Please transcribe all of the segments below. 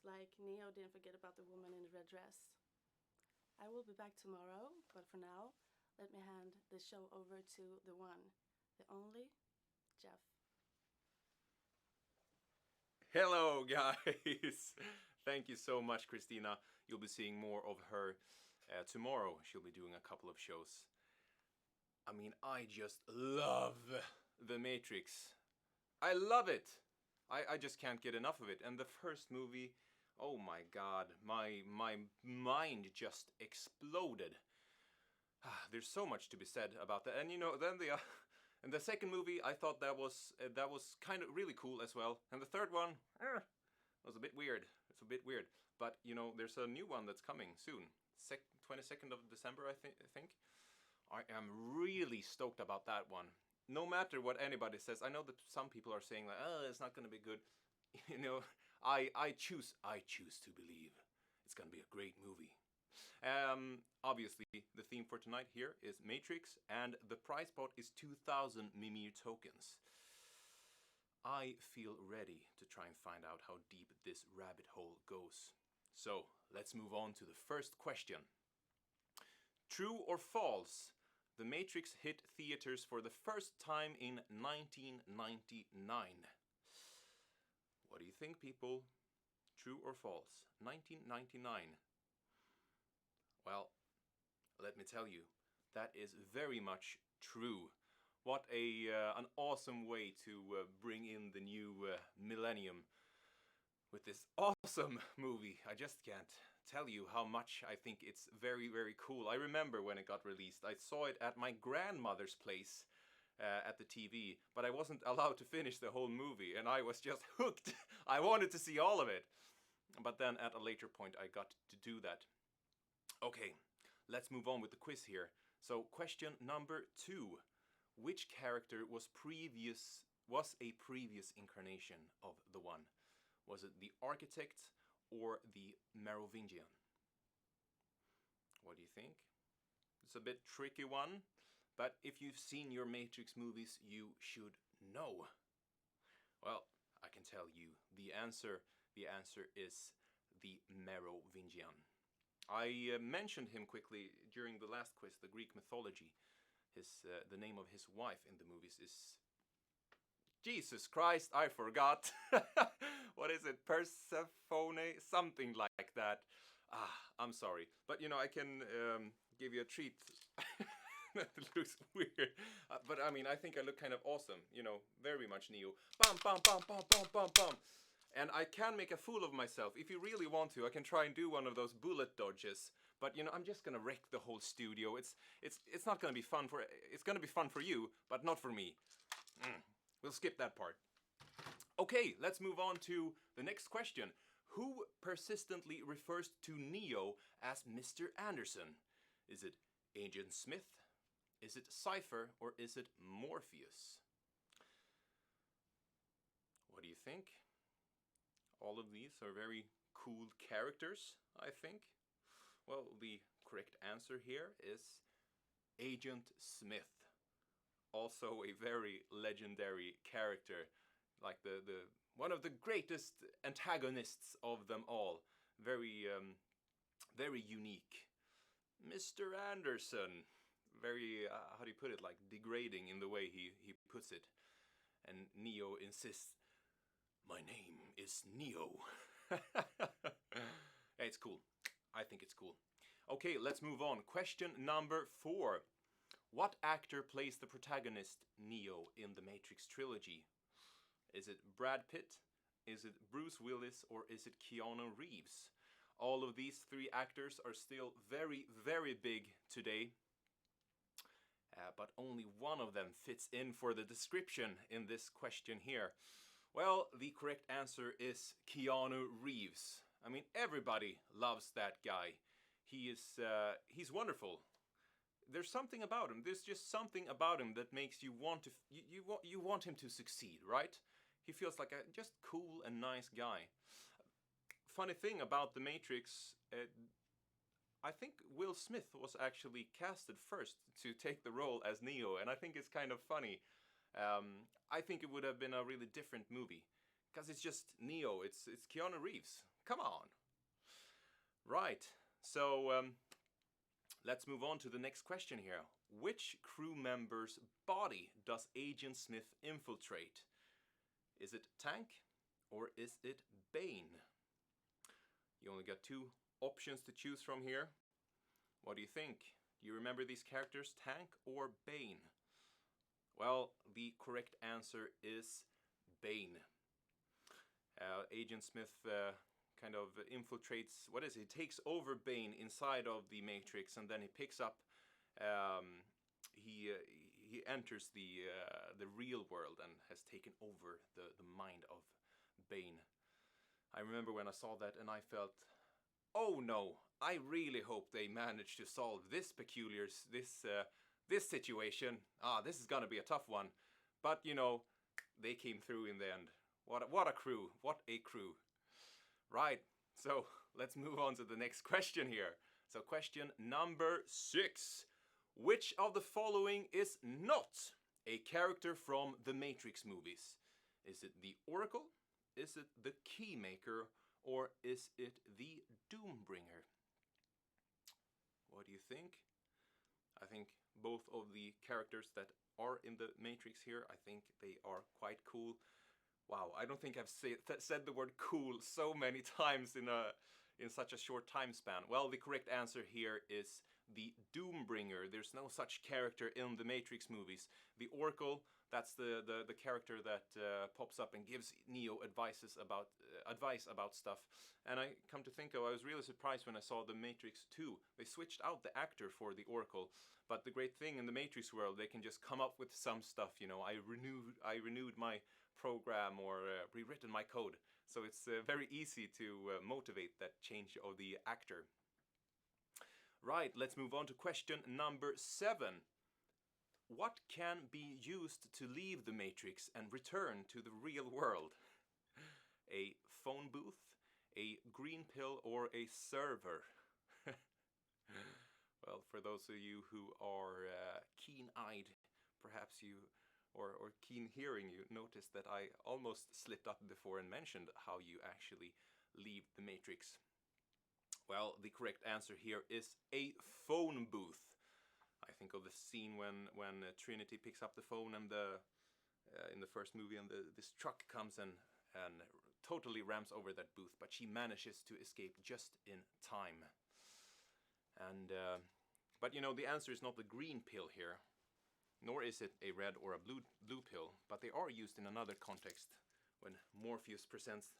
like Neo didn't forget about the woman in the red dress. I will be back tomorrow, but for now, let me hand the show over to the one, the only, Jeff. Hello, guys. Thank you so much, Christina. You'll be seeing more of her tomorrow. She'll be doing a couple of shows. I mean, I just love The Matrix. I love it. I just can't get enough of it. And the first movie, oh my god, my mind just exploded. There's so much to be said about that. And then and the second movie, I thought that was kind of really cool as well. And the third one was a bit weird. It's a bit weird. But there's a new one that's coming soon. 22nd of December, I think. I am really stoked about that one. No matter what anybody says, I know that some people are saying like, "Oh, it's not going to be good." I choose to believe it's going to be a great movie. Obviously, the theme for tonight here is Matrix, and the prize pot is 2,000 Mimir tokens. I feel ready to try and find out how deep this rabbit hole goes. So, let's move on to the first question. True or false? The Matrix hit theaters for the first time in 1999. What do you think, people? True or false? 1999. Well, let me tell you, that is very much true. What an awesome way to bring in the new millennium with this awesome movie. I just can't tell you how much I think it's very, very cool. I remember when it got released. I saw it at my grandmother's place at the TV, but I wasn't allowed to finish the whole movie, and I was just hooked. I wanted to see all of it. But then at a later point, I got to do that. Okay, let's move on with the quiz here. So, question number 2. Which character was a previous incarnation of the One? Was it the Architect or the Merovingian? What do you think? It's a bit tricky one, but if you've seen your Matrix movies, you should know. Well, I can tell you the answer is the Merovingian. I mentioned him quickly during the last quiz, the Greek mythology. The name of his wife in the movies is... Jesus Christ, I forgot. What is it? Persephone? Something like that. I'm sorry. But, I can give you a treat. That looks weird. But, I mean, I think I look kind of awesome. Very much Neo. Bum, bum, bum, bum, bum, bum, bum. And I can make a fool of myself. If you really want to, I can try and do one of those bullet dodges. But I'm just gonna wreck the whole studio. It's not gonna be fun it's gonna be fun for you, but not for me. We'll skip that part. Okay, let's move on to the next question. Who persistently refers to Neo as Mr. Anderson? Is it Agent Smith? Is it Cypher? Or is it Morpheus? What do you think? All of these are very cool characters, I think. Well, the correct answer here is Agent Smith. Also a very legendary character, like the one of the greatest antagonists of them all. Very very unique. Mr. Anderson, very how do you put it, like degrading in the way he puts it. And Neo insists, "My name is Neo." It's cool. I think it's cool. Okay, let's move on. Question number 4. What actor plays the protagonist, Neo, in the Matrix trilogy? Is it Brad Pitt? Is it Bruce Willis? Or is it Keanu Reeves? All of these 3 actors are still very, very big today. But only one of them fits in for the description in this question here. Well, the correct answer is Keanu Reeves. I mean, everybody loves that guy. He's wonderful. There's something about him. There's just something about him that makes you want to you want him to succeed, right? He feels like a just cool and nice guy. Funny thing about The Matrix, I think Will Smith was actually casted first to take the role as Neo, and I think it's kind of funny. I think it would have been a really different movie, because it's just Neo. It's Keanu Reeves. Come on. Right. So let's move on to the next question here. Which crew member's body does Agent Smith infiltrate? Is it Tank or is it Bane? You only got two options to choose from here. What do you think? Do you remember these characters, Tank or Bane? Well, the correct answer is Bane. Agent Smith kind of infiltrates, what is it? He takes over Bane inside of the Matrix, and then he picks up, he enters the real world and has taken over the mind of Bane. I remember when I saw that and I felt, oh no, I really hope they manage to solve this this situation. This is gonna be a tough one. But you know, they came through in the end. What a crew. What a crew. Right, so let's move on to the next question here. So question number 6. Which of the following is not a character from the Matrix movies? Is it the Oracle? Is it the Keymaker? Or is it the Doombringer? What do you think? I think both of the characters that are in the Matrix here, I think they are quite cool. Wow, I don't think I've said the word cool so many times in such a short time span. Well, the correct answer here is the Doombringer. There's no such character in the Matrix movies. The Oracle, that's the character that pops up and gives Neo advice about stuff. And I come to think of, I was really surprised when I saw the Matrix 2. They switched out the actor for the Oracle. But the great thing in the Matrix world, they can just come up with some stuff. You know, I renewed my program or rewritten my code. So it's very easy to motivate that change of the actor. Right, let's move on to question number 7. What can be used to leave the Matrix and return to the real world? A phone booth, a green pill, or a server? Well, for those of you who are keen-eyed, perhaps you, or keen-hearing, you noticed that I almost slipped up before and mentioned how you actually leave the Matrix. Well, the correct answer here is a phone booth. I think of the scene when Trinity picks up the phone and in the first movie, and this truck comes and totally rams over that booth, but she manages to escape just in time. And but you know, the answer is not the green pill here, nor is it a red or a blue pill, but they are used in another context. When Morpheus presents,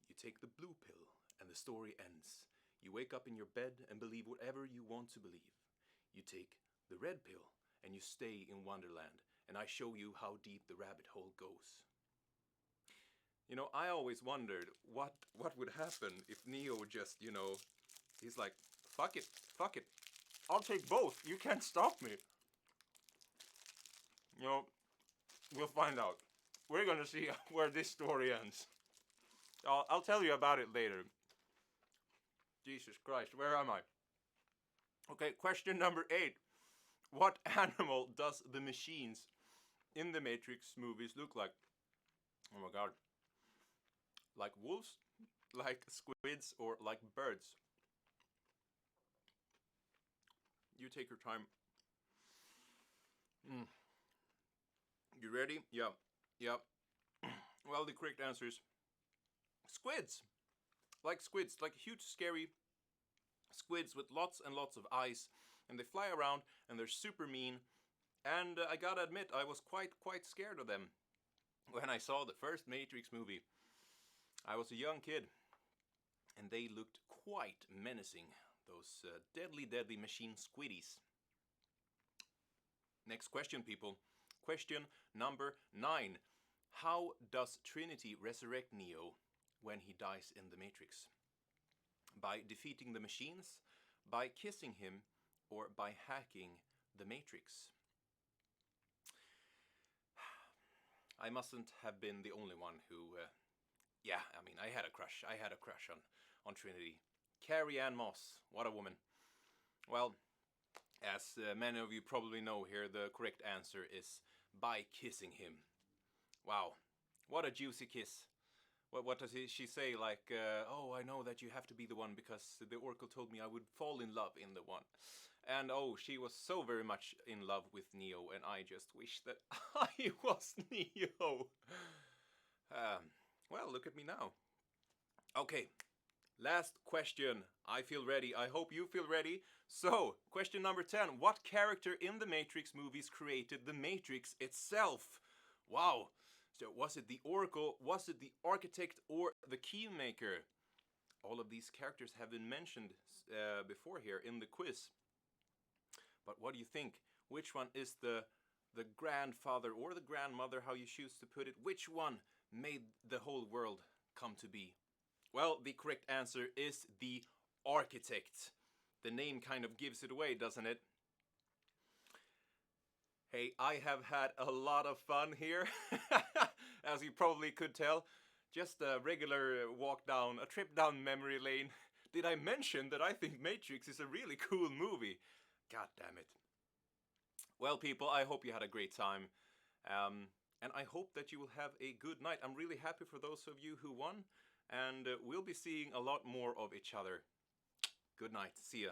you take the blue pill and the story ends. You wake up in your bed and believe whatever you want to believe. You take the red pill and you stay in Wonderland, and I show you how deep the rabbit hole goes. You know, I always wondered what would happen if Neo just, you know, he's like, fuck it, I'll take both, you can't stop me. You know, we'll find out. We're gonna see where this story ends. I'll tell you about it later. Jesus Christ, where am I? Okay, question number 8. What animal does the machines in the Matrix movies look like? Oh my god. Like wolves? Like squids? Or like birds? You take your time. You ready? Yeah. Well, the correct answer is squids. Like squids, like huge scary squids with lots and lots of eyes, and they fly around and they're super mean. And I gotta admit, I was quite scared of them when I saw the first Matrix movie. I was a young kid, and they looked quite menacing, those deadly machine squiddies. Next question, people. Question number 9. How does Trinity resurrect Neo when he dies in the Matrix? By defeating the machines, by kissing him, or by hacking the Matrix? I mustn't have been the only one who... I had a crush. I had a crush on Trinity. Carrie Ann Moss, what a woman. Well, as many of you probably know here, the correct answer is by kissing him. Wow, what a juicy kiss. what does she say? Like, oh, I know that you have to be the one because the oracle told me I would fall in love in the one. And oh, she was so very much in love with Neo, and I just wish that I was Neo. Well, look at me now. Okay, last question. I feel ready. I hope you feel ready. So, question number 10. What character in the Matrix movies created the Matrix itself? Wow. So, was it the Oracle, was it the Architect, or the Keymaker? All of these characters have been mentioned before here in the quiz. But what do you think? Which one is the grandfather or the grandmother, how you choose to put it? Which one made the whole world come to be? Well, the correct answer is the Architect. The name kind of gives it away, doesn't it? Hey, I have had a lot of fun here, as you probably could tell. Just a regular walk down, a trip down memory lane. Did I mention that I think Matrix is a really cool movie? God damn it. Well, people, I hope you had a great time. And I hope that you will have a good night. I'm really happy for those of you who won. And we'll be seeing a lot more of each other. Good night. See ya.